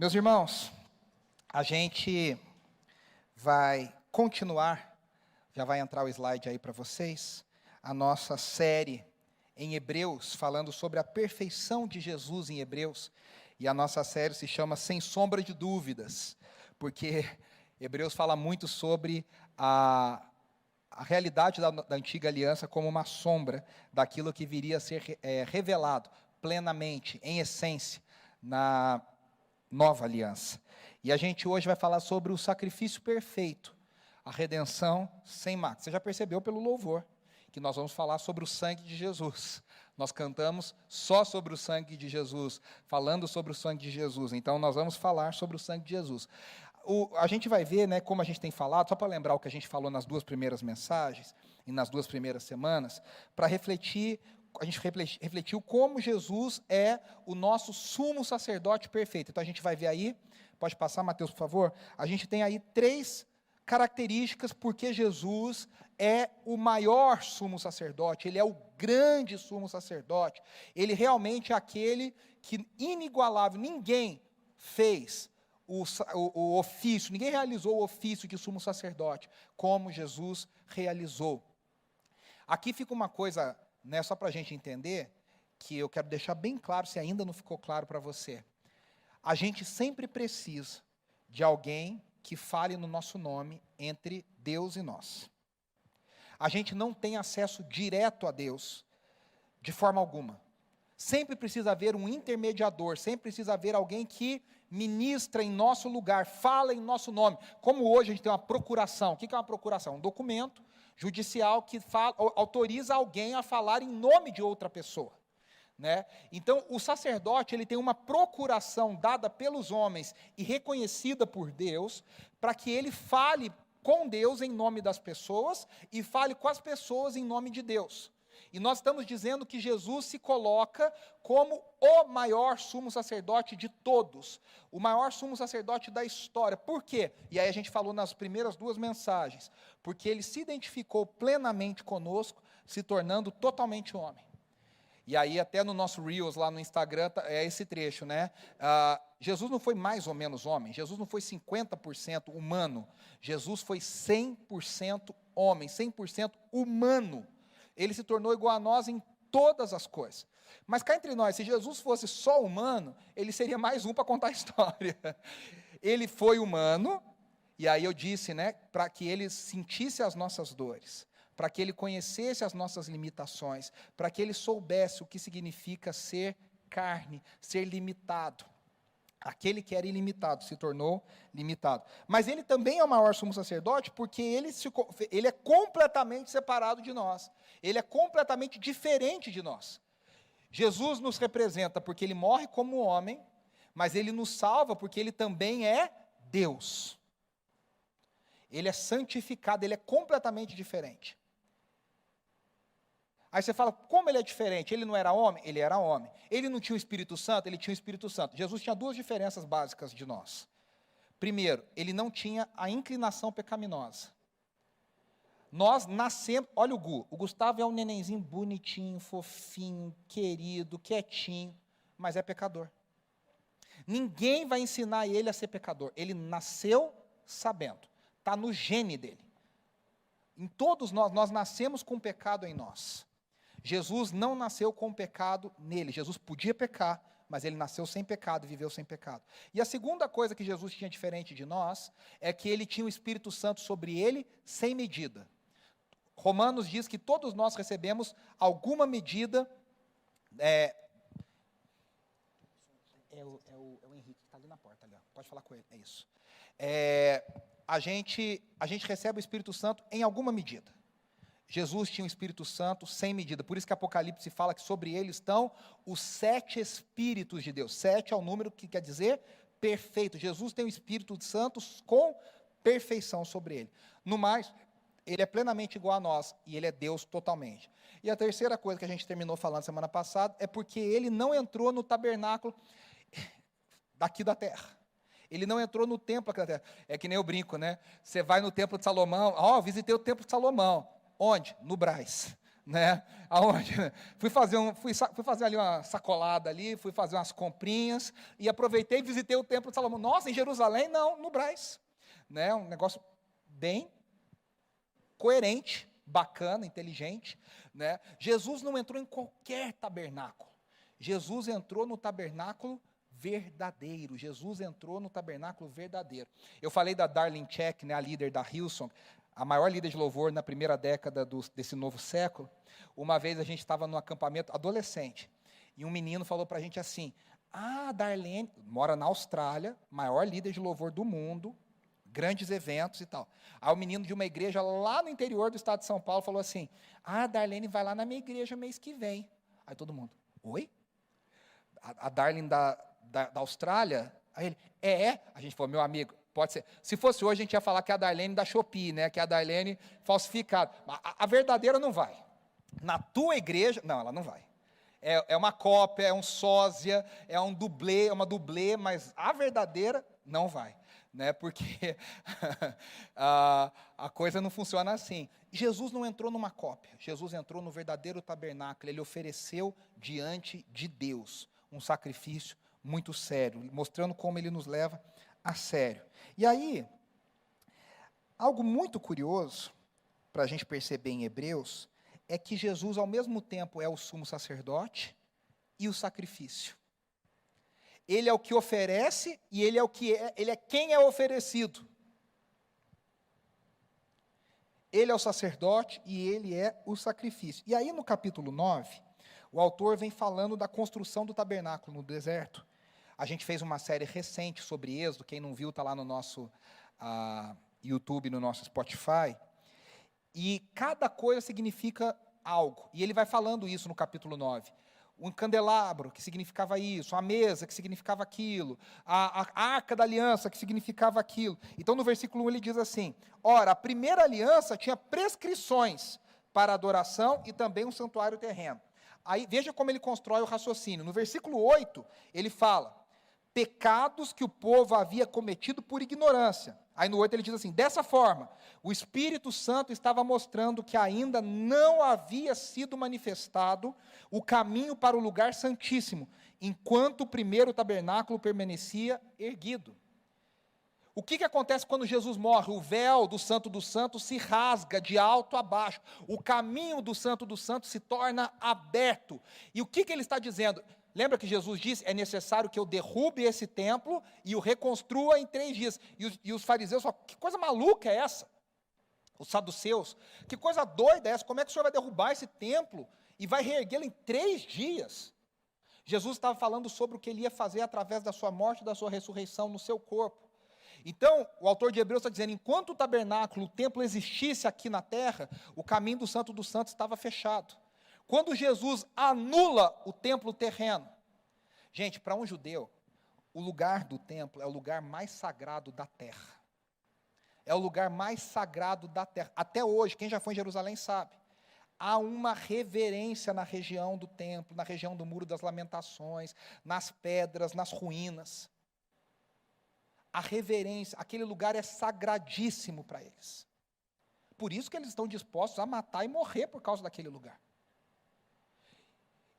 Meus irmãos, a gente vai continuar, já vai entrar o slide aí para vocês, a nossa série em Hebreus, falando sobre a perfeição de Jesus em Hebreus, e a nossa série se chama Sem Sombra de Dúvidas, porque Hebreus fala muito sobre a realidade da antiga aliança como uma sombra daquilo que viria a ser revelado plenamente, em essência, na nova aliança. E a gente hoje vai falar sobre o sacrifício perfeito, a redenção sem mácula. Você já percebeu pelo louvor que nós vamos falar sobre o sangue de Jesus. Nós cantamos só sobre o sangue de Jesus, falando sobre o sangue de Jesus. Então nós vamos falar sobre o sangue de Jesus. A gente vai ver, né, como a gente tem falado, só para lembrar o que a gente falou nas duas primeiras mensagens e nas duas primeiras semanas, para refletir. A gente refletiu como Jesus é o nosso sumo sacerdote perfeito. Então a gente vai ver aí, pode passar, Mateus, por favor? A gente tem aí 3 características porque Jesus é o maior sumo sacerdote, ele é o grande sumo sacerdote, ele realmente é aquele que inigualável, ninguém fez o ofício, ninguém realizou o ofício de sumo sacerdote, como Jesus realizou. Aqui fica uma coisa, né, só para a gente entender, que eu quero deixar bem claro, se ainda não ficou claro para você. A gente sempre precisa de alguém que fale no nosso nome entre Deus e nós. A gente não tem acesso direto a Deus, de forma alguma. Sempre precisa haver um intermediador, sempre precisa haver alguém que ministra em nosso lugar, fala em nosso nome. Como hoje a gente tem uma procuração. O que é uma procuração? Um documento judicial que autoriza alguém a falar em nome de outra pessoa, né? Então, o sacerdote ele tem uma procuração dada pelos homens e reconhecida por Deus, para que ele fale com Deus em nome das pessoas e fale com as pessoas em nome de Deus. E nós estamos dizendo que Jesus se coloca como o maior sumo sacerdote de todos, o maior sumo sacerdote da história. Por quê? E aí a gente falou nas primeiras 2 mensagens, porque ele se identificou plenamente conosco, se tornando totalmente homem. E aí até no nosso Reels lá no Instagram é esse trecho, né? Jesus não foi mais ou menos homem, Jesus não foi 50% humano, Jesus foi 100% homem, 100% humano. Ele se tornou igual a nós em todas as coisas. Mas cá entre nós, se Jesus fosse só humano, ele seria mais um para contar a história. Ele foi humano, e aí eu disse, né, para que ele sentisse as nossas dores, para que ele conhecesse as nossas limitações, para que ele soubesse o que significa ser carne, ser limitado. Aquele que era ilimitado se tornou limitado. Mas ele também é o maior sumo sacerdote porque ele é completamente separado de nós. Ele é completamente diferente de nós. Jesus nos representa porque ele morre como homem, mas ele nos salva porque ele também é Deus. Ele é santificado, ele é completamente diferente. Aí você fala, como ele é diferente? Ele não era homem? Ele era homem. Ele não tinha o Espírito Santo? Ele tinha o Espírito Santo. Jesus tinha 2 diferenças básicas de nós. Primeiro, ele não tinha a inclinação pecaminosa. Nós nascemos, olha o Gustavo é um nenenzinho bonitinho, fofinho, querido, quietinho, mas é pecador. Ninguém vai ensinar ele a ser pecador. Ele nasceu sabendo. Está no gene dele. Em todos nós nascemos com pecado em nós. Jesus não nasceu com pecado nele. Jesus podia pecar, mas ele nasceu sem pecado e viveu sem pecado. E a segunda coisa que Jesus tinha diferente de nós é que ele tinha o Espírito Santo sobre ele sem medida. Romanos diz que todos nós recebemos alguma medida. É o Henrique que está ali na porta, ali, ó. Pode falar com ele, é isso. A gente recebe o Espírito Santo em alguma medida. Jesus tinha o Espírito Santo sem medida, por isso que Apocalipse fala que sobre ele estão os 7 Espíritos de Deus. 7 é o número que quer dizer perfeito. Jesus tem o Espírito Santo com perfeição sobre ele. No mais, ele é plenamente igual a nós, e ele é Deus totalmente. E a terceira coisa que a gente terminou falando semana passada, é porque ele não entrou no tabernáculo daqui da terra. Ele não entrou no templo aqui da terra. É que nem eu brinco, né? Você vai no templo de Salomão, visitei o templo de Salomão. Onde? No Brás. né? Aonde? Fui fazer ali uma sacolada ali, fui fazer umas comprinhas e aproveitei e visitei o templo de Salomão. Nossa, em Jerusalém? Não, no Brás, né? Um negócio bem coerente, bacana, inteligente, né? Jesus não entrou em qualquer tabernáculo. Jesus entrou no tabernáculo verdadeiro. Jesus entrou no tabernáculo verdadeiro. Eu falei da Darlene Check, né, a líder da Hillsong, a maior líder de louvor na primeira década desse novo século. Uma vez a gente estava no acampamento adolescente, e um menino falou para a gente assim: ah, Darlene, mora na Austrália, maior líder de louvor do mundo, grandes eventos e tal. Aí o menino de uma igreja lá no interior do estado de São Paulo falou assim: ah, Darlene vai lá na minha igreja mês que vem. Aí todo mundo: oi? A Darlene da Austrália? Aí ele: a gente falou: meu amigo, pode ser. Se fosse hoje, a gente ia falar que é a Darlene da Shopee, né? Que é a Darlene falsificada. A verdadeira não vai. Na tua igreja, não, ela não vai. É uma cópia, é um sósia, é um dublê, é uma dublê, mas a verdadeira não vai, né? Porque a coisa não funciona assim. Jesus não entrou numa cópia, Jesus entrou no verdadeiro tabernáculo, ele ofereceu diante de Deus um sacrifício muito sério, mostrando como ele nos leva a sério. E aí, algo muito curioso para a gente perceber em Hebreus é que Jesus, ao mesmo tempo, é o sumo sacerdote e o sacrifício. Ele é o que oferece e ele é quem é oferecido. Ele é o sacerdote e ele é o sacrifício. E aí, no capítulo 9, o autor vem falando da construção do tabernáculo no deserto. A gente fez uma série recente sobre Êxodo, quem não viu está lá no nosso YouTube, no nosso Spotify. E cada coisa significa algo. E ele vai falando isso no capítulo 9. Um candelabro, que significava isso. A mesa, que significava aquilo. A arca da aliança, que significava aquilo. Então, no versículo 1, ele diz assim: ora, a primeira aliança tinha prescrições para adoração e também um santuário terreno. Aí, veja como ele constrói o raciocínio. No versículo 8, ele fala: pecados que o povo havia cometido por ignorância. Aí no 8 ele diz assim: dessa forma, o Espírito Santo estava mostrando que ainda não havia sido manifestado o caminho para o lugar santíssimo, enquanto o primeiro tabernáculo permanecia erguido. O que acontece quando Jesus morre? O véu do Santo dos Santos se rasga de alto a baixo. O caminho do Santo dos Santos se torna aberto. E o que ele está dizendo? Lembra que Jesus disse: é necessário que eu derrube esse templo e o reconstrua em 3 dias. E os fariseus falam: que coisa maluca é essa? Os saduceus: que coisa doida é essa? Como é que o senhor vai derrubar esse templo e vai reerguê-lo em 3 dias? Jesus estava falando sobre o que ele ia fazer através da sua morte e da sua ressurreição no seu corpo. Então, o autor de Hebreus está dizendo: enquanto o tabernáculo, o templo existisse aqui na terra, o caminho do Santo dos Santos estava fechado. Quando Jesus anula o templo terreno, gente, para um judeu, o lugar do templo é o lugar mais sagrado da terra. É o lugar mais sagrado da terra. Até hoje, quem já foi em Jerusalém sabe, há uma reverência na região do templo, na região do Muro das Lamentações, nas pedras, nas ruínas. A reverência, aquele lugar é sagradíssimo para eles. Por isso que eles estão dispostos a matar e morrer por causa daquele lugar.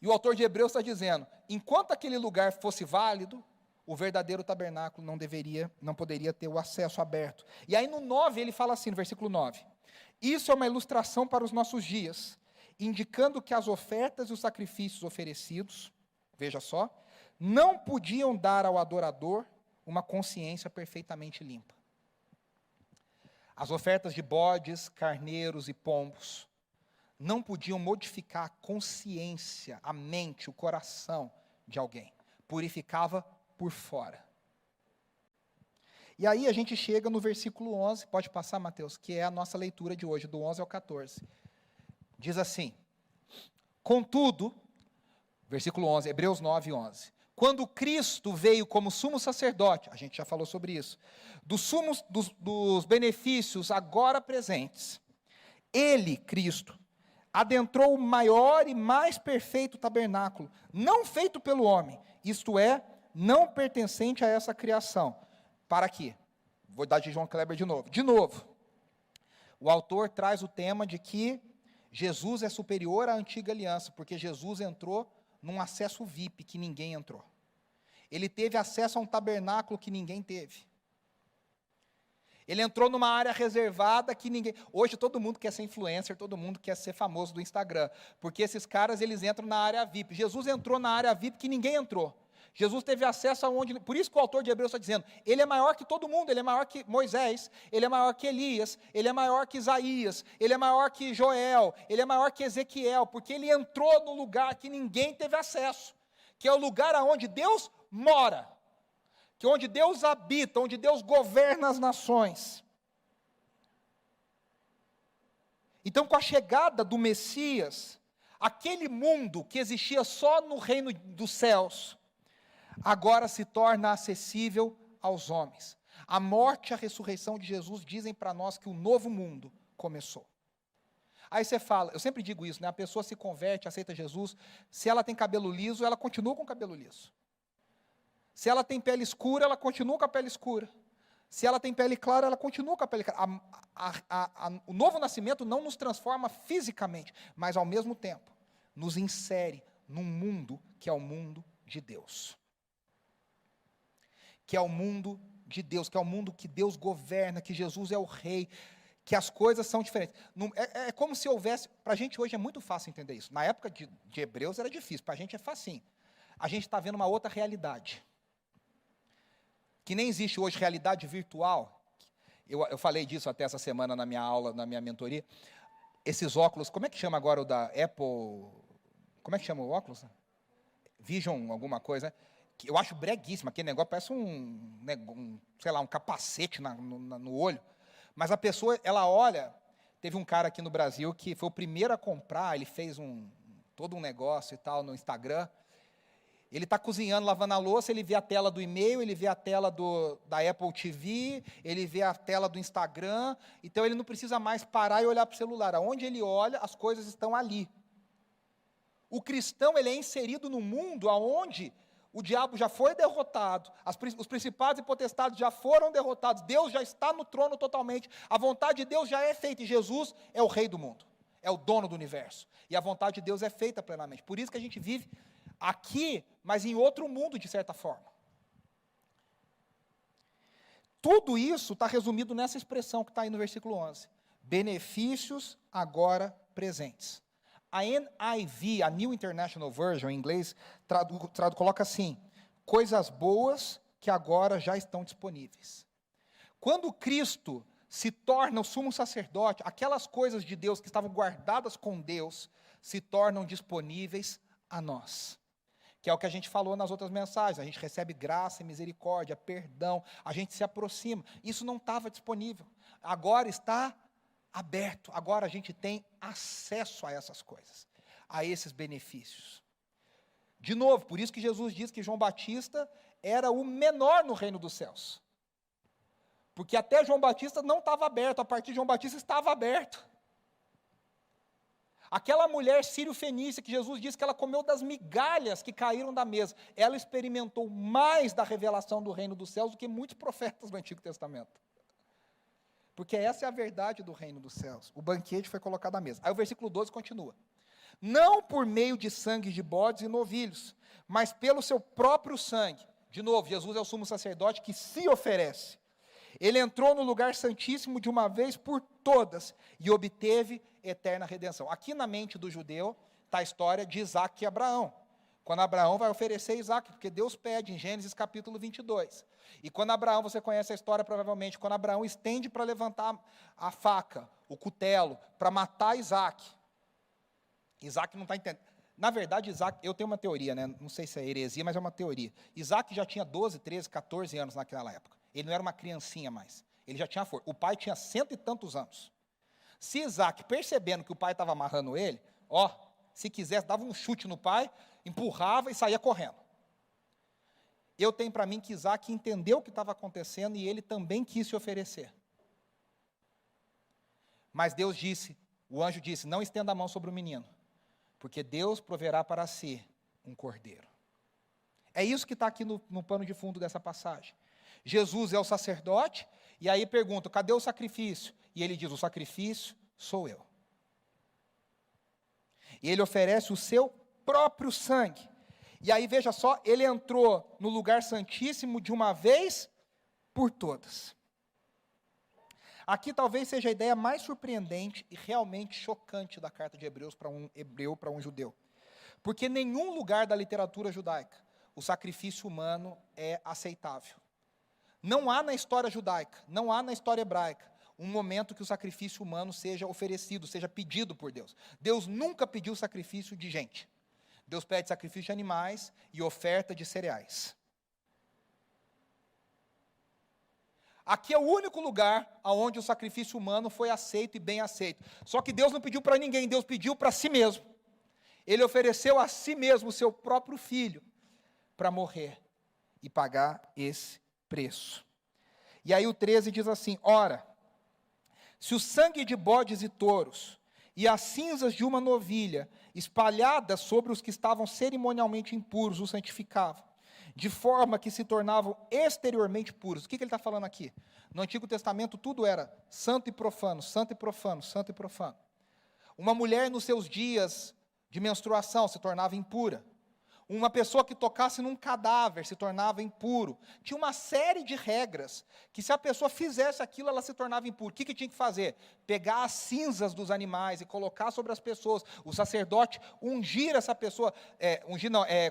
E o autor de Hebreus está dizendo: enquanto aquele lugar fosse válido, o verdadeiro tabernáculo não poderia ter o acesso aberto. E aí no 9 ele fala assim, no versículo 9: isso é uma ilustração para os nossos dias, indicando que as ofertas e os sacrifícios oferecidos, veja só, não podiam dar ao adorador uma consciência perfeitamente limpa. As ofertas de bodes, carneiros e pombos não podiam modificar a consciência, a mente, o coração de alguém. Purificava por fora. E aí a gente chega no versículo 11, pode passar, Mateus, que é a nossa leitura de hoje, do 11 ao 14. Diz assim: contudo, versículo 11, Hebreus 9, 11. Quando Cristo veio como sumo sacerdote, a gente já falou sobre isso, dos benefícios agora presentes, ele, Cristo, adentrou o maior e mais perfeito tabernáculo, não feito pelo homem, isto é, não pertencente a essa criação. Para quê? Vou dar de João Kleber de novo. De novo, o autor traz o tema de que Jesus é superior à antiga aliança, porque Jesus entrou num acesso VIP que ninguém entrou. Ele teve acesso a um tabernáculo que ninguém teve. Ele entrou numa área reservada que ninguém... Hoje todo mundo quer ser influencer, todo mundo quer ser famoso do Instagram, porque esses caras, eles entram na área VIP. Jesus entrou na área VIP que ninguém entrou. Jesus teve acesso aonde... Por isso que o autor de Hebreus está dizendo, ele é maior que todo mundo, ele é maior que Moisés, ele é maior que Elias, ele é maior que Isaías, ele é maior que Joel, ele é maior que Ezequiel, porque ele entrou no lugar que ninguém teve acesso, que é o lugar aonde Deus mora, que é onde Deus habita, onde Deus governa as nações. Então, com a chegada do Messias, aquele mundo que existia só no reino dos céus, agora se torna acessível aos homens. A morte e a ressurreição de Jesus dizem para nós que o novo mundo começou. Aí você fala, eu sempre digo isso, né? A pessoa se converte, aceita Jesus, se ela tem cabelo liso, ela continua com o cabelo liso. Se ela tem pele escura, ela continua com a pele escura. Se ela tem pele clara, ela continua com a pele clara. O novo nascimento não nos transforma fisicamente, mas ao mesmo tempo nos insere num mundo que é o mundo de Deus. Que é o mundo de Deus, que é o mundo que Deus governa, que Jesus é o rei, que as coisas são diferentes. É como se houvesse, para a gente hoje é muito fácil entender isso. Na época de Hebreus era difícil, para a gente é facinho. A gente está vendo uma outra realidade. Que nem existe hoje realidade virtual. Eu falei disso até essa semana na minha aula, na minha mentoria. Esses óculos, como é que chama agora o da Apple? Como é que chama o óculos? Vision, alguma coisa, né? Que eu acho breguíssimo, aquele negócio parece sei lá, um capacete no olho. Mas a pessoa, ela olha, teve um cara aqui no Brasil que foi o primeiro a comprar, ele fez todo um negócio e tal no Instagram. Ele está cozinhando, lavando a louça, ele vê a tela do e-mail, ele vê a tela da Apple TV, ele vê a tela do Instagram, então ele não precisa mais parar e olhar para o celular. Aonde ele olha, as coisas estão ali. O cristão, ele é inserido num mundo onde o diabo já foi derrotado, os principados e potestades já foram derrotados, Deus já está no trono totalmente, a vontade de Deus já é feita, e Jesus é o rei do mundo, é o dono do universo, e a vontade de Deus é feita plenamente. Por isso que a gente vive aqui, mas em outro mundo, de certa forma. Tudo isso está resumido nessa expressão que está aí no versículo 11. Benefícios agora presentes. A NIV, a New International Version, em inglês, coloca assim, coisas boas que agora já estão disponíveis. Quando Cristo se torna o sumo sacerdote, aquelas coisas de Deus que estavam guardadas com Deus, se tornam disponíveis a nós. Que é o que a gente falou nas outras mensagens, a gente recebe graça e misericórdia, perdão, a gente se aproxima. Isso não estava disponível, agora está aberto, agora a gente tem acesso a essas coisas, a esses benefícios. De novo, por isso que Jesus diz que João Batista era o menor no reino dos céus. Porque até João Batista não estava aberto, a partir de João Batista estava aberto. Aquela mulher sírio-fenícia que Jesus disse que ela comeu das migalhas que caíram da mesa, ela experimentou mais da revelação do reino dos céus do que muitos profetas do Antigo Testamento. Porque essa é a verdade do reino dos céus. O banquete foi colocado à mesa. Aí o versículo 12 continua. Não por meio de sangue de bodes e novilhos, mas pelo seu próprio sangue. De novo, Jesus é o sumo sacerdote que se oferece. Ele entrou no lugar santíssimo de uma vez por todas e obteve eterna redenção. Aqui na mente do judeu está a história de Isaac e Abraão. Quando Abraão vai oferecer Isaac, porque Deus pede em Gênesis capítulo 22. E quando Abraão, você conhece a história provavelmente, quando Abraão estende para levantar a faca, o cutelo, para matar Isaac. Isaac não está entendendo. Na verdade, Isaac, eu tenho uma teoria, né? Não sei se é heresia, mas é uma teoria. Isaac já tinha 12, 13, 14 anos naquela época. Ele não era uma criancinha mais. Ele já tinha força. O pai tinha 100 e tantos anos. Se Isaac, percebendo que o pai estava amarrando ele, se quisesse, dava um chute no pai, empurrava e saía correndo. Eu tenho para mim que Isaac entendeu o que estava acontecendo e ele também quis se oferecer. Mas Deus disse, o anjo disse, não estenda a mão sobre o menino, porque Deus proverá para si um cordeiro. É isso que está aqui no pano de fundo dessa passagem. Jesus é o sacerdote, e aí pergunta, cadê o sacrifício? E ele diz, o sacrifício sou eu. E ele oferece o seu próprio sangue. E aí, veja só, ele entrou no lugar santíssimo de uma vez por todas. Aqui talvez seja a ideia mais surpreendente e realmente chocante da carta de Hebreus para um hebreu, para um judeu. Porque em nenhum lugar da literatura judaica o sacrifício humano é aceitável. Não há na história judaica, não há na história hebraica, um momento que o sacrifício humano seja oferecido, seja pedido por Deus. Deus nunca pediu sacrifício de gente. Deus pede sacrifício de animais e oferta de cereais. Aqui é o único lugar onde o sacrifício humano foi aceito e bem aceito. Só que Deus não pediu para ninguém, Deus pediu para si mesmo. Ele ofereceu a si mesmo o seu próprio filho para morrer e pagar esse preço. E aí o 13 diz assim: ora, se o sangue de bodes e touros e as cinzas de uma novilha espalhadas sobre os que estavam cerimonialmente impuros os santificavam, de forma que se tornavam exteriormente puros. O que ele está falando aqui? No Antigo Testamento tudo era santo e profano, santo e profano, santo e profano. Uma mulher nos seus dias de menstruação se tornava impura. Uma pessoa que tocasse num cadáver se tornava impuro. Tinha uma série de regras, que se a pessoa fizesse aquilo, ela se tornava impura. O que tinha que fazer? Pegar as cinzas dos animais e colocar sobre as pessoas. O sacerdote ungir essa pessoa,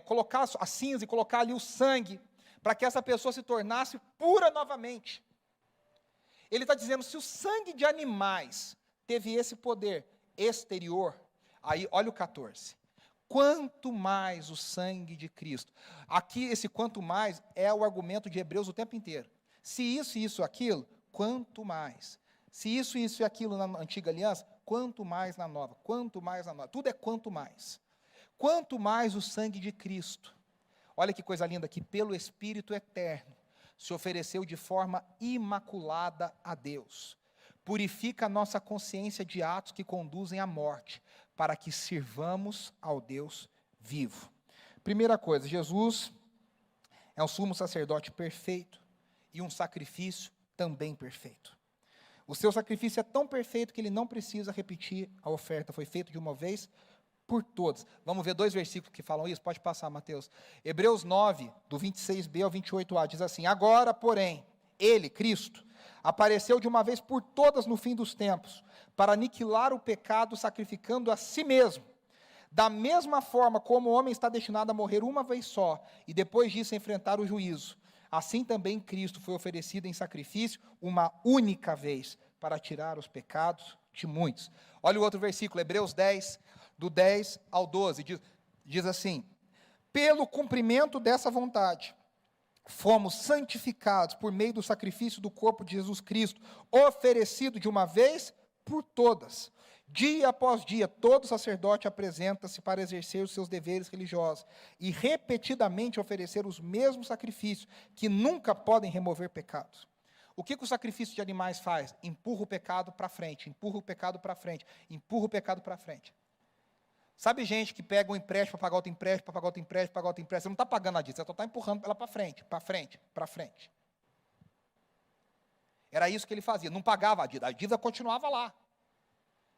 colocar a cinza e colocar ali o sangue, para que essa pessoa se tornasse pura novamente. Ele está dizendo, se o sangue de animais teve esse poder exterior, aí olha o 14. Quanto mais o sangue de Cristo. Aqui, esse quanto mais é o argumento de Hebreus o tempo inteiro. Se isso, aquilo, quanto mais. Se isso e aquilo na antiga aliança, quanto mais na nova. Quanto mais na nova. Tudo é quanto mais. Quanto mais o sangue de Cristo. Olha que coisa linda aqui. Pelo Espírito eterno, se ofereceu de forma imaculada a Deus. Purifica a nossa consciência de atos que conduzem à morte, para que sirvamos ao Deus vivo. Primeira coisa, Jesus é um sumo sacerdote perfeito e um sacrifício também perfeito. O seu sacrifício é tão perfeito que ele não precisa repetir a oferta, foi feito de uma vez por todas. Vamos ver 2 versículos que falam isso? Pode passar, Mateus. Hebreus 9, do 26b ao 28a, diz assim: agora, porém, ele, Cristo, apareceu de uma vez por todas no fim dos tempos, para aniquilar o pecado, sacrificando a si mesmo. Da mesma forma como o homem está destinado a morrer uma vez só, e depois disso enfrentar o juízo, assim também Cristo foi oferecido em sacrifício uma única vez, para tirar os pecados de muitos. Olha o outro versículo, Hebreus 10, do 10 ao 12, diz assim: pelo cumprimento dessa vontade, fomos santificados por meio do sacrifício do corpo de Jesus Cristo, oferecido de uma vez por todas. Dia após dia, todo sacerdote apresenta-se para exercer os seus deveres religiosos e repetidamente oferecer os mesmos sacrifícios, que nunca podem remover pecados. O que o sacrifício de animais faz? Empurra o pecado para frente, empurra o pecado para frente, empurra o pecado para frente. Sabe gente que pega um empréstimo para pagar outro empréstimo, para pagar outro empréstimo, para pagar outro empréstimo, você não está pagando a dívida, você só está empurrando ela para frente, para frente, para frente. Era isso que ele fazia, não pagava a dívida continuava lá.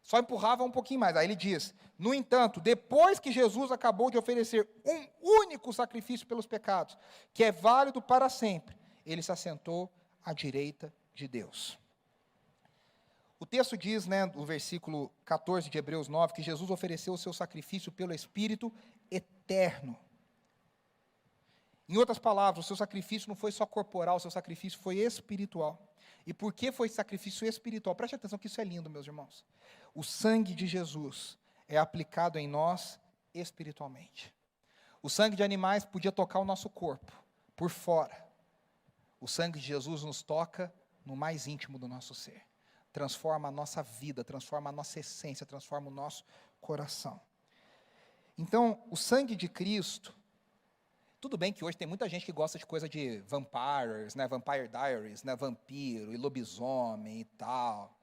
Só empurrava um pouquinho mais. Aí ele diz: no entanto, depois que Jesus acabou de oferecer um único sacrifício pelos pecados, que é válido para sempre, ele se assentou à direita de Deus. O texto diz, no versículo 14 de Hebreus 9, que Jesus ofereceu o seu sacrifício pelo Espírito eterno. Em outras palavras, o seu sacrifício não foi só corporal, o seu sacrifício foi espiritual. E por que foi sacrifício espiritual? Preste atenção que isso é lindo, meus irmãos. O sangue de Jesus é aplicado em nós espiritualmente. O sangue de animais podia tocar o nosso corpo, por fora. O sangue de Jesus nos toca no mais íntimo do nosso ser. Transforma a nossa vida, transforma a nossa essência, transforma o nosso coração. Então, o sangue de Cristo, tudo bem que hoje tem muita gente que gosta de coisa de vampires, Vampire Diaries, vampiro e lobisomem e tal.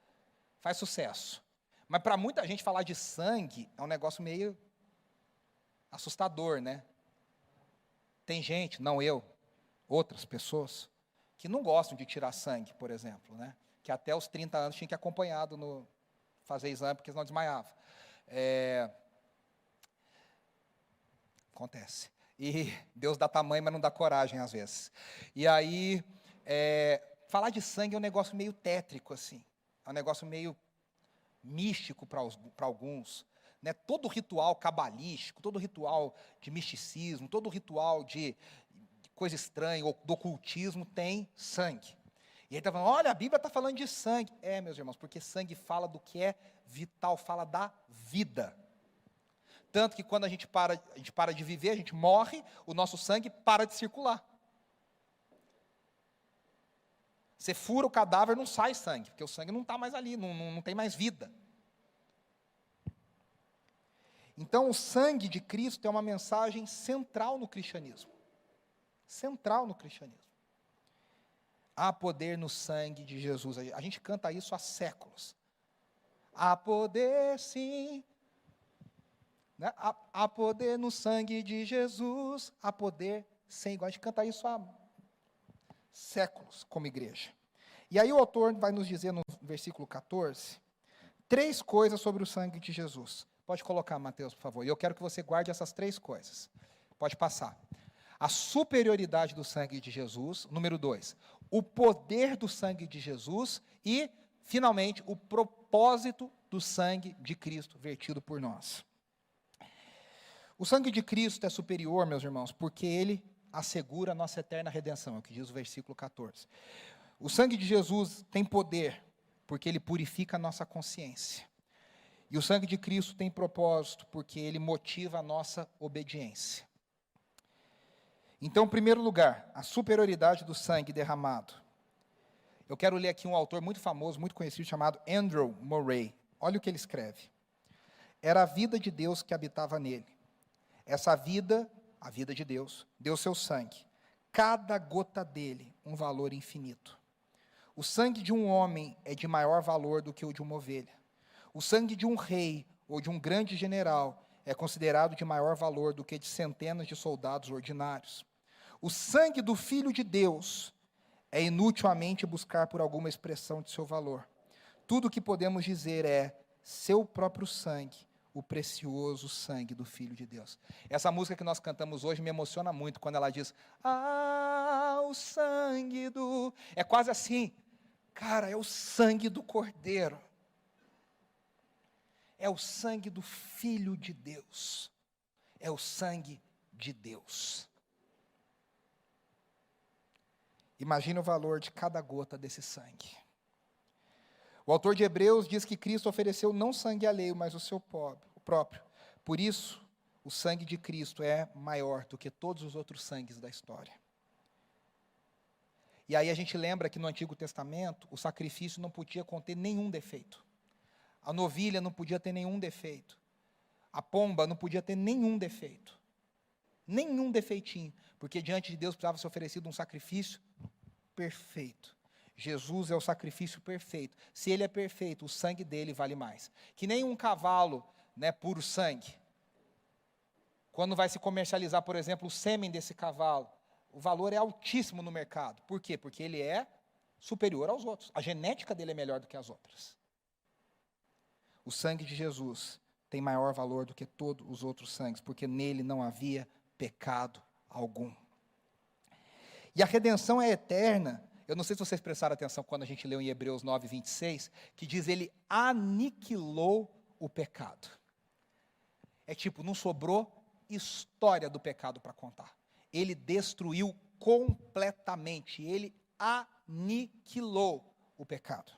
Faz sucesso. Mas para muita gente falar de sangue é um negócio meio assustador, Tem gente, não eu, outras pessoas, que não gostam de tirar sangue, por exemplo, que até os 30 anos tinha que ir acompanhado fazer exame, porque senão desmaiava. Acontece. E Deus dá tamanho, mas não dá coragem às vezes. E aí, falar de sangue é um negócio meio tétrico, assim. É um negócio meio místico para alguns. Né? Todo ritual cabalístico, todo ritual de misticismo, todo ritual de coisa estranha, ou do ocultismo, tem sangue. E aí está falando, olha, a Bíblia está falando de sangue. Meus irmãos, porque sangue fala do que é vital, fala da vida. Tanto que quando a gente para de viver, a gente morre, o nosso sangue para de circular. Você fura o cadáver, não sai sangue, porque o sangue não está mais ali, não tem mais vida. Então, o sangue de Cristo é uma mensagem central no cristianismo. Central no cristianismo. Há poder no sangue de Jesus. A gente canta isso há séculos. Há poder, sim. Né? Há poder no sangue de Jesus. Há poder, sim. A gente canta isso há séculos como igreja. E aí o autor vai nos dizer no versículo 14, 3 coisas sobre o sangue de Jesus. Pode colocar, Mateus, por favor. E eu quero que você guarde essas 3 coisas. Pode passar. A superioridade do sangue de Jesus. Número 2, o poder do sangue de Jesus. E, finalmente, o propósito do sangue de Cristo vertido por nós. O sangue de Cristo é superior, meus irmãos, porque ele assegura a nossa eterna redenção. É o que diz o versículo 14. O sangue de Jesus tem poder, porque ele purifica a nossa consciência. E o sangue de Cristo tem propósito, porque ele motiva a nossa obediência. Então, em primeiro lugar, a superioridade do sangue derramado. Eu quero ler aqui um autor muito famoso, muito conhecido, chamado Andrew Murray. Olha o que ele escreve. Era a vida de Deus que habitava nele. Essa vida, a vida de Deus, deu seu sangue. Cada gota dele, um valor infinito. O sangue de um homem é de maior valor do que o de uma ovelha. O sangue de um rei ou de um grande general é considerado de maior valor do que de centenas de soldados ordinários. O sangue do Filho de Deus é inútil a mente buscar por alguma expressão de seu valor. Tudo o que podemos dizer é seu próprio sangue, o precioso sangue do Filho de Deus. Essa música que nós cantamos hoje me emociona muito quando ela diz, o sangue do... É quase assim, cara, é o sangue do Cordeiro. É o sangue do Filho de Deus. É o sangue de Deus. Imagine o valor de cada gota desse sangue. O autor de Hebreus diz que Cristo ofereceu não sangue alheio, mas o seu próprio. Por isso, o sangue de Cristo é maior do que todos os outros sangues da história. E aí a gente lembra que no Antigo Testamento, o sacrifício não podia conter nenhum defeito. A novilha não podia ter nenhum defeito. A pomba não podia ter nenhum defeito. Nenhum defeitinho. Porque diante de Deus precisava ser oferecido um sacrifício perfeito. Jesus é o sacrifício perfeito. Se ele é perfeito, o sangue dele vale mais. Que nem um cavalo, né, puro sangue. Quando vai se comercializar, por exemplo, o sêmen desse cavalo, o valor é altíssimo no mercado. Por quê? Porque ele é superior aos outros. A genética dele é melhor do que as outras. O sangue de Jesus tem maior valor do que todos os outros sangues, porque nele não havia pecado algum. E a redenção é eterna. Eu não sei se vocês prestaram atenção quando a gente leu em Hebreus 9, 26, que diz ele aniquilou o pecado. É tipo, não sobrou história do pecado para contar. Ele destruiu completamente, ele aniquilou o pecado.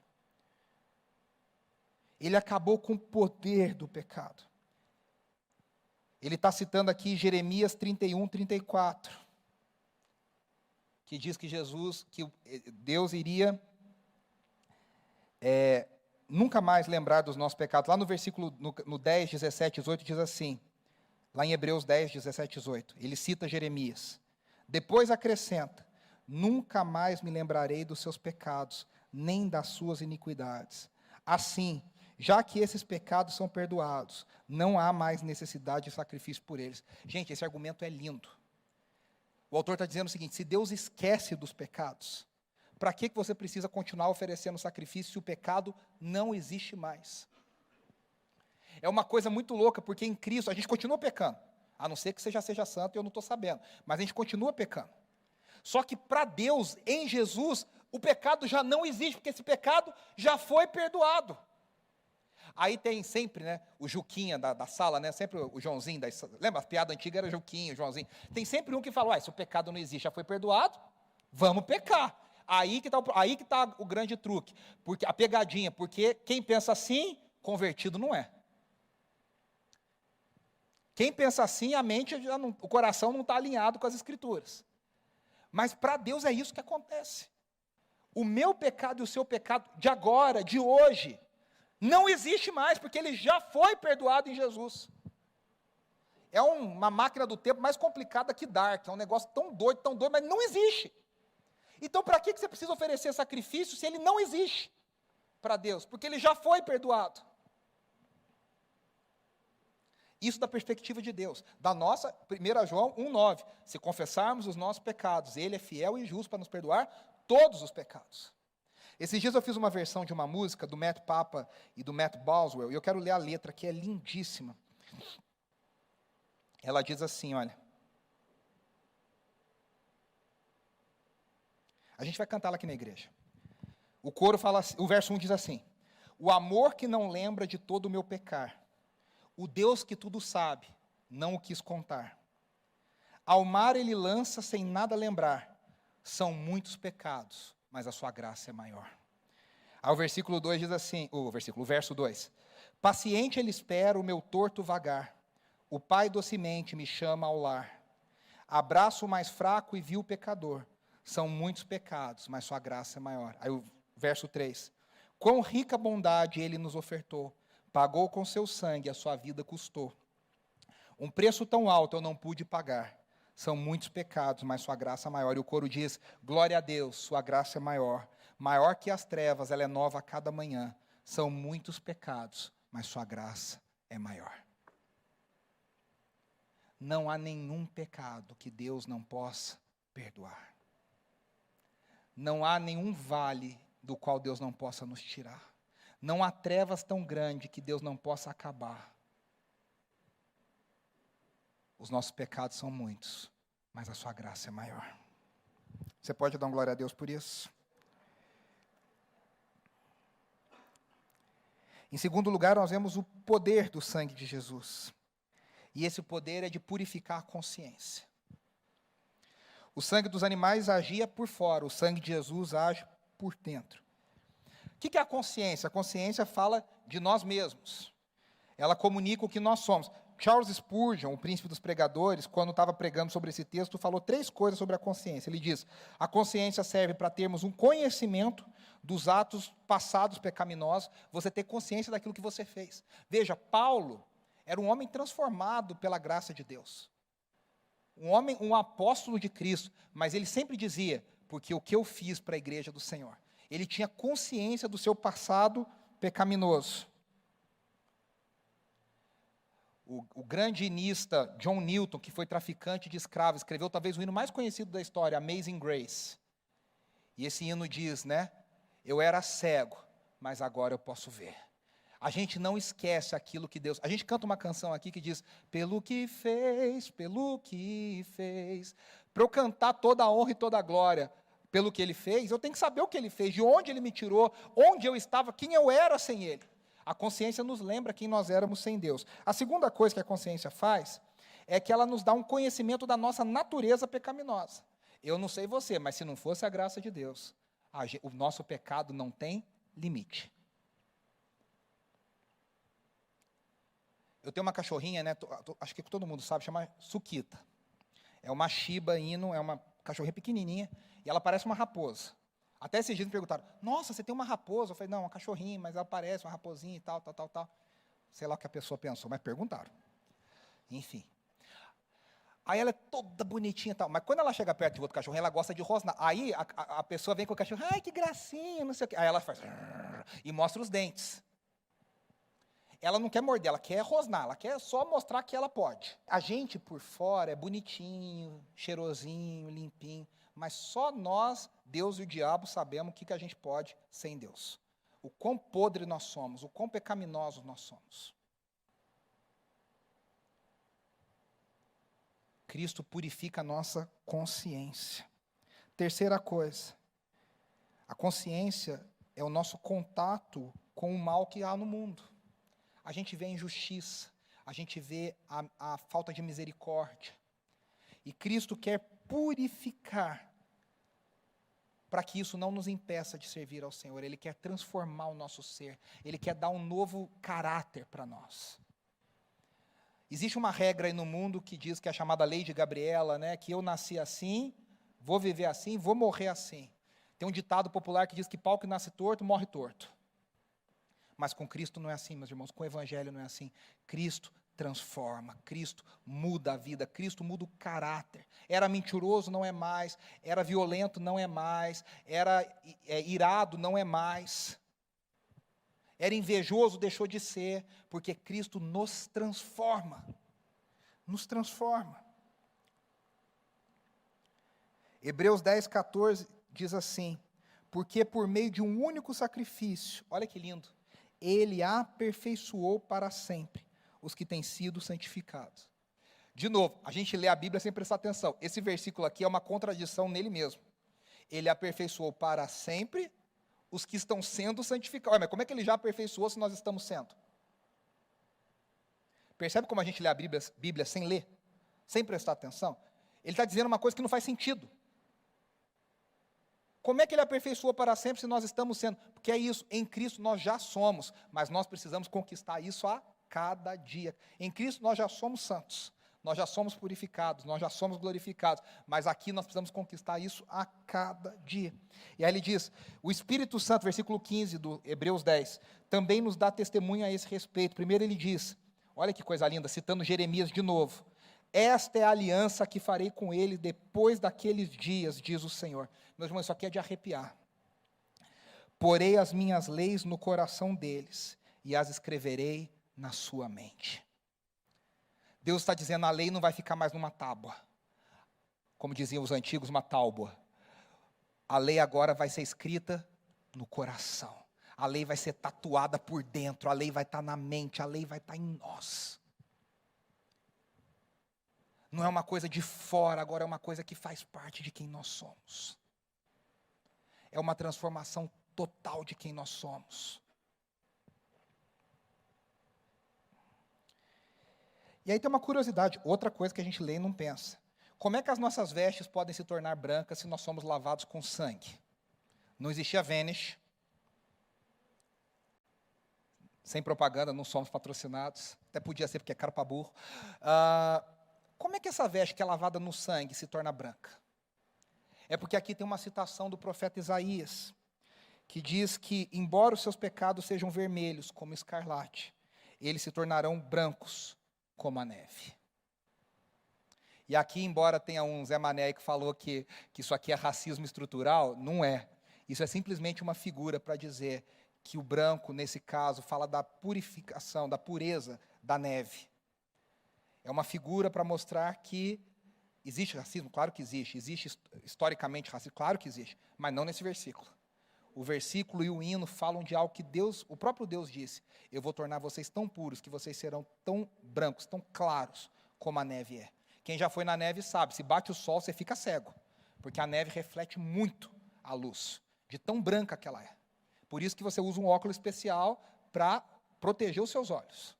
Ele acabou com o poder do pecado. Ele está citando aqui Jeremias 31, 34. Que diz que Deus iria nunca mais lembrar dos nossos pecados. Lá no versículo, no 10, 17, 18, diz assim, lá em Hebreus 10, 17, 18, ele cita Jeremias. Depois acrescenta, nunca mais me lembrarei dos seus pecados, nem das suas iniquidades. Assim, já que esses pecados são perdoados, não há mais necessidade de sacrifício por eles. Gente, esse argumento é lindo. O autor está dizendo o seguinte, se Deus esquece dos pecados, para que você precisa continuar oferecendo sacrifício se o pecado não existe mais? É uma coisa muito louca, porque em Cristo a gente continua pecando. A não ser que você já seja santo e eu não estou sabendo. Mas a gente continua pecando. Só que para Deus, em Jesus, o pecado já não existe, porque esse pecado já foi perdoado. Aí tem sempre, né, o Juquinha da sala, né, sempre o Joãozinho, lembra, a piada antiga era Juquinha, o Joãozinho. Tem sempre um que fala, se o pecado não existe, já foi perdoado, vamos pecar. Aí que está o grande truque, porque a pegadinha, porque quem pensa assim, convertido não é. Quem pensa assim, a mente, o coração não está alinhado com as Escrituras. Mas para Deus é isso que acontece. O meu pecado e o seu pecado, de agora, de hoje, não existe mais, porque ele já foi perdoado em Jesus. É uma máquina do tempo mais complicada que Dark, é um negócio tão doido, mas não existe. Então, para que você precisa oferecer sacrifício se ele não existe para Deus? Porque ele já foi perdoado. Isso da perspectiva de Deus. Da nossa, 1 João 1,9. Se confessarmos os nossos pecados, ele é fiel e justo para nos perdoar todos os pecados. Esses dias eu fiz uma versão de uma música do Matt Papa e do Matt Boswell, e eu quero ler a letra, que é lindíssima. Ela diz assim, olha. A gente vai cantá-la aqui na igreja. O coro fala, o verso 1 diz assim: o amor que não lembra de todo o meu pecar, o Deus que tudo sabe, não o quis contar. Ao mar ele lança sem nada lembrar, são muitos pecados, mas a sua graça é maior. Aí o versículo 2 diz assim, o verso 2: paciente ele espera o meu torto vagar, o Pai docemente me chama ao lar. Abraço o mais fraco e vil pecador, são muitos pecados, mas sua graça é maior. Aí o verso 3: quão rica bondade ele nos ofertou, pagou com seu sangue, a sua vida custou. Um preço tão alto eu não pude pagar, são muitos pecados, mas sua graça é maior. E o coro diz, glória a Deus, sua graça é maior. Maior que as trevas, ela é nova a cada manhã. São muitos pecados, mas sua graça é maior. Não há nenhum pecado que Deus não possa perdoar. Não há nenhum vale do qual Deus não possa nos tirar. Não há trevas tão grandes que Deus não possa acabar. Os nossos pecados são muitos, mas a sua graça é maior. Você pode dar uma glória a Deus por isso? Em segundo lugar, nós vemos o poder do sangue de Jesus. E esse poder é de purificar a consciência. O sangue dos animais agia por fora, o sangue de Jesus age por dentro. O que é a consciência? A consciência fala de nós mesmos. Ela comunica o que nós somos. Charles Spurgeon, o príncipe dos pregadores, quando estava pregando sobre esse texto, falou 3 coisas sobre a consciência. Ele diz, a consciência serve para termos um conhecimento dos atos passados pecaminosos, você ter consciência daquilo que você fez. Veja, Paulo era um homem transformado pela graça de Deus. Um apóstolo de Cristo, mas ele sempre dizia, porque o que eu fiz para a igreja do Senhor. Ele tinha consciência do seu passado pecaminoso. O grande hinista John Newton, que foi traficante de escravos, escreveu talvez o hino mais conhecido da história, Amazing Grace. E esse hino diz, né? Eu era cego, mas agora eu posso ver. A gente não esquece aquilo que Deus... A gente canta uma canção aqui que diz, pelo que fez, para eu cantar toda a honra e toda a glória, pelo que Ele fez, eu tenho que saber o que Ele fez, de onde Ele me tirou, onde eu estava, quem eu era sem Ele. A consciência nos lembra quem nós éramos sem Deus. A segunda coisa que a consciência faz é que ela nos dá um conhecimento da nossa natureza pecaminosa. Eu não sei você, mas se não fosse a graça de Deus, o nosso pecado não tem limite. Eu tenho uma cachorrinha, né, acho que todo mundo sabe, chama Suquita. É uma Shiba Inu, é uma cachorrinha pequenininha, e ela parece uma raposa. Até esses dias me perguntaram, nossa, você tem uma raposa? Eu falei, não, uma cachorrinha, mas ela parece uma raposinha e tal. Sei lá o que a pessoa pensou, mas perguntaram. Enfim. Aí ela é toda bonitinha e tal, mas quando ela chega perto de outro cachorrinho, ela gosta de rosnar. Aí a pessoa vem com o cachorro, ai, que gracinha, não sei o quê. Aí ela faz, e mostra os dentes. Ela não quer morder, ela quer rosnar, ela quer só mostrar que ela pode. A gente por fora é bonitinho, cheirosinho, limpinho, mas só nós, Deus e o diabo, sabemos o que a gente pode sem Deus. O quão podre nós somos, o quão pecaminosos nós somos. Cristo purifica a nossa consciência. Terceira coisa, a consciência é o nosso contato com o mal que há no mundo. A gente vê a injustiça, a gente vê a falta de misericórdia. E Cristo quer purificar para que isso não nos impeça de servir ao Senhor. Ele quer transformar o nosso ser. Ele quer dar um novo caráter para nós. Existe uma regra aí no mundo que diz que é a chamada lei de Gabriela, né? Que eu nasci assim, vou viver assim, vou morrer assim. Tem um ditado popular que diz que pau que nasce torto, morre torto. Mas com Cristo não é assim, meus irmãos. Com o Evangelho não é assim. Cristo transforma, Cristo muda a vida, Cristo muda o caráter. Era mentiroso, não é mais. Era violento, não é mais. Era irado, não é mais. Era invejoso, deixou de ser, porque Cristo nos transforma. Nos transforma. Hebreus 10, 14 diz assim: porque por meio de um único sacrifício, olha que lindo, Ele aperfeiçoou para sempre os que têm sido santificados. De novo, a gente lê a Bíblia sem prestar atenção. Esse versículo aqui é uma contradição nele mesmo. Ele aperfeiçoou para sempre os que estão sendo santificados. Mas como é que ele já aperfeiçoou se nós estamos sendo? Percebe como a gente lê a Bíblia sem ler? Sem prestar atenção? Ele está dizendo uma coisa que não faz sentido. Como é que ele aperfeiçoou para sempre se nós estamos sendo? Porque é isso, em Cristo nós já somos, mas nós precisamos conquistar isso a cada dia. Em Cristo nós já somos santos, nós já somos purificados, nós já somos glorificados, mas aqui nós precisamos conquistar isso a cada dia. E aí ele diz, o Espírito Santo, versículo 15 do Hebreus 10, também nos dá testemunho a esse respeito. Primeiro ele diz, olha que coisa linda, citando Jeremias de novo, esta é a aliança que farei com ele depois daqueles dias, diz o Senhor. Meus irmãos, isso aqui é de arrepiar. Porei as minhas leis no coração deles e as escreverei na sua mente. Deus está dizendo, a lei não vai ficar mais numa tábua. Como diziam os antigos, uma tábua. A lei agora vai ser escrita no coração. A lei vai ser tatuada por dentro. A lei vai estar na mente. A lei vai estar em nós. Não é uma coisa de fora, agora é uma coisa que faz parte de quem nós somos. É uma transformação total de quem nós somos. E aí tem uma curiosidade, outra coisa que a gente lê e não pensa. Como é que as nossas vestes podem se tornar brancas se nós somos lavados com sangue? Não existia Vanish. Sem propaganda, não somos patrocinados. Até podia ser porque é caro para burro. Como é que essa veste que é lavada no sangue se torna branca? É porque aqui tem uma citação do profeta Isaías, que diz que, embora os seus pecados sejam vermelhos como escarlate, eles se tornarão brancos como a neve. E aqui, embora tenha um Zé Mané que falou que isso aqui é racismo estrutural, não é. Isso é simplesmente uma figura para dizer que o branco, nesse caso, fala da purificação, da pureza da neve. É uma figura para mostrar que existe racismo? Claro que existe. Existe historicamente racismo? Claro que existe. Mas não nesse versículo. O versículo e o hino falam de algo que Deus, o próprio Deus disse. Eu vou tornar vocês tão puros, que vocês serão tão brancos, tão claros, como a neve é. Quem já foi na neve sabe, se bate o sol, você fica cego. Porque a neve reflete muito a luz, de tão branca que ela é. Por isso que você usa um óculos especial para proteger os seus olhos.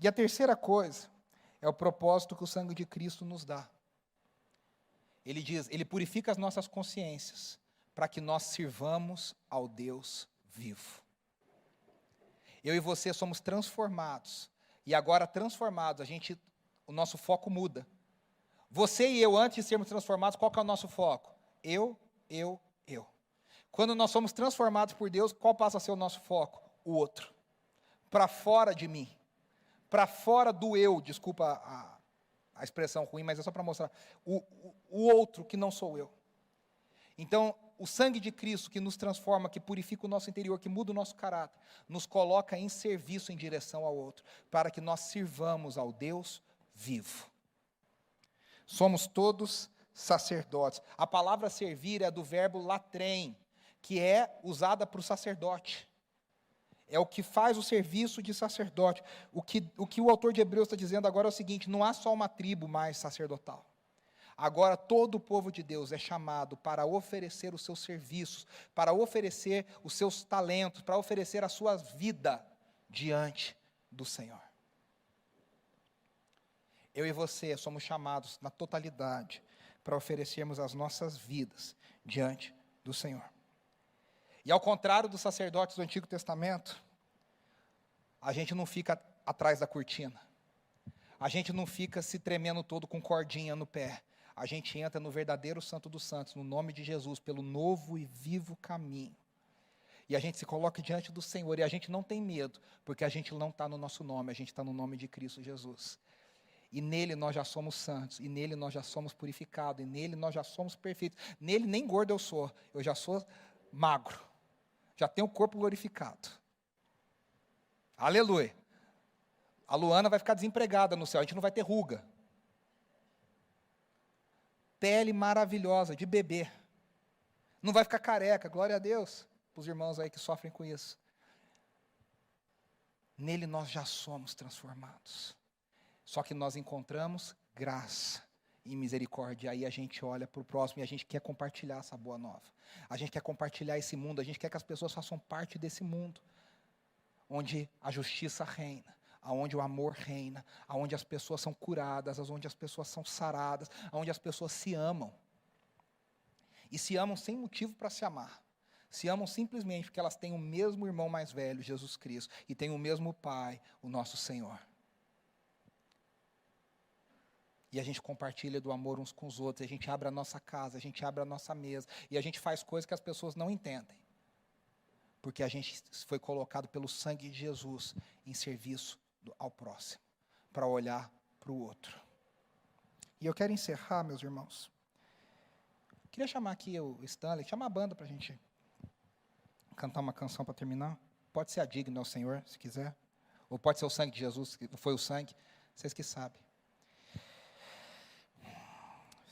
E a terceira coisa é o propósito que o sangue de Cristo nos dá. Ele diz, ele purifica as nossas consciências para que nós sirvamos ao Deus vivo. Eu e você somos transformados. E agora transformados, o nosso foco muda. Você e eu, antes de sermos transformados, qual que é o nosso foco? Eu. Quando nós somos transformados por Deus, qual passa a ser o nosso foco? O outro. Para fora de mim. Para fora do eu, desculpa a expressão ruim, mas é só para mostrar, o outro que não sou eu. Então, o sangue de Cristo que nos transforma, que purifica o nosso interior, que muda o nosso caráter, nos coloca em serviço em direção ao outro, para que nós sirvamos ao Deus vivo. Somos todos sacerdotes. A palavra servir é do verbo latrem, que é usada para o sacerdote. É o que faz o serviço de sacerdote. O que o autor de Hebreus está dizendo agora é o seguinte: não há só uma tribo mais sacerdotal. Agora todo o povo de Deus é chamado para oferecer os seus serviços, para oferecer os seus talentos, para oferecer a sua vida diante do Senhor. Eu e você somos chamados na totalidade para oferecermos as nossas vidas diante do Senhor. E ao contrário dos sacerdotes do Antigo Testamento, a gente não fica atrás da cortina. A gente não fica se tremendo todo com cordinha no pé. A gente entra no verdadeiro Santo dos Santos, no nome de Jesus, pelo novo e vivo caminho. E a gente se coloca diante do Senhor, e a gente não tem medo, porque a gente não está no nosso nome, a gente está no nome de Cristo Jesus. E nele nós já somos santos, e nele nós já somos purificados, e nele nós já somos perfeitos. Nele nem gordo eu já sou magro, já tenho o corpo glorificado. Aleluia. A Luana vai ficar desempregada no céu, a gente não vai ter ruga. Pele maravilhosa, de bebê. Não vai ficar careca, glória a Deus, para os irmãos aí que sofrem com isso. Nele nós já somos transformados. Só que nós encontramos graça e misericórdia. Aí a gente olha para o próximo e a gente quer compartilhar essa boa nova. A gente quer compartilhar esse mundo, a gente quer que as pessoas façam parte desse mundo, onde a justiça reina, aonde o amor reina, aonde as pessoas são curadas, aonde as pessoas são saradas, aonde as pessoas se amam. E se amam sem motivo para se amar. Se amam simplesmente porque elas têm o mesmo irmão mais velho, Jesus Cristo, e têm o mesmo Pai, o nosso Senhor. E a gente compartilha do amor uns com os outros, a gente abre a nossa casa, a gente abre a nossa mesa, e a gente faz coisas que as pessoas não entendem. Porque a gente foi colocado pelo sangue de Jesus em serviço ao próximo, para olhar para o outro. E eu quero encerrar, meus irmãos. Queria chamar aqui o Stanley, chamar a banda para a gente cantar uma canção para terminar. Pode ser a Digna ao Senhor, se quiser. Ou pode ser o sangue de Jesus, que foi o sangue, vocês que sabem.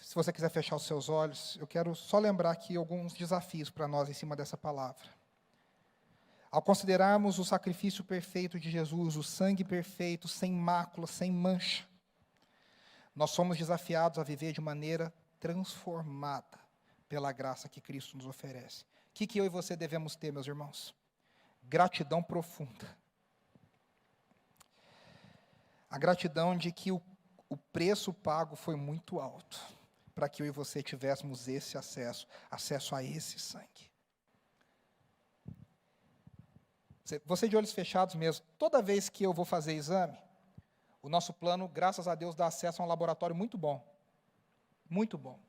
Se você quiser fechar os seus olhos, eu quero só lembrar aqui alguns desafios para nós em cima dessa palavra. Ao considerarmos o sacrifício perfeito de Jesus, o sangue perfeito, sem mácula, sem mancha, nós somos desafiados a viver de maneira transformada pela graça que Cristo nos oferece. O que eu e você devemos ter, meus irmãos? Gratidão profunda. A gratidão de que o preço pago foi muito alto, para que eu e você tivéssemos esse acesso a esse sangue. Você de olhos fechados mesmo, toda vez que eu vou fazer exame, o nosso plano, graças a Deus, dá acesso a um laboratório muito bom. Muito bom.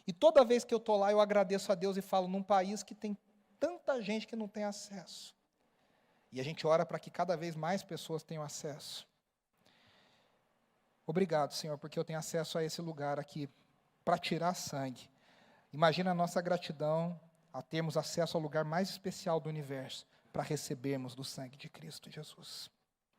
E toda vez que eu estou lá, eu agradeço a Deus e falo, num país que tem tanta gente que não tem acesso. E a gente ora para que cada vez mais pessoas tenham acesso. Obrigado, Senhor, porque eu tenho acesso a esse lugar aqui, para tirar sangue. Imagina a nossa gratidão a termos acesso ao lugar mais especial do universo, para recebermos do sangue de Cristo Jesus.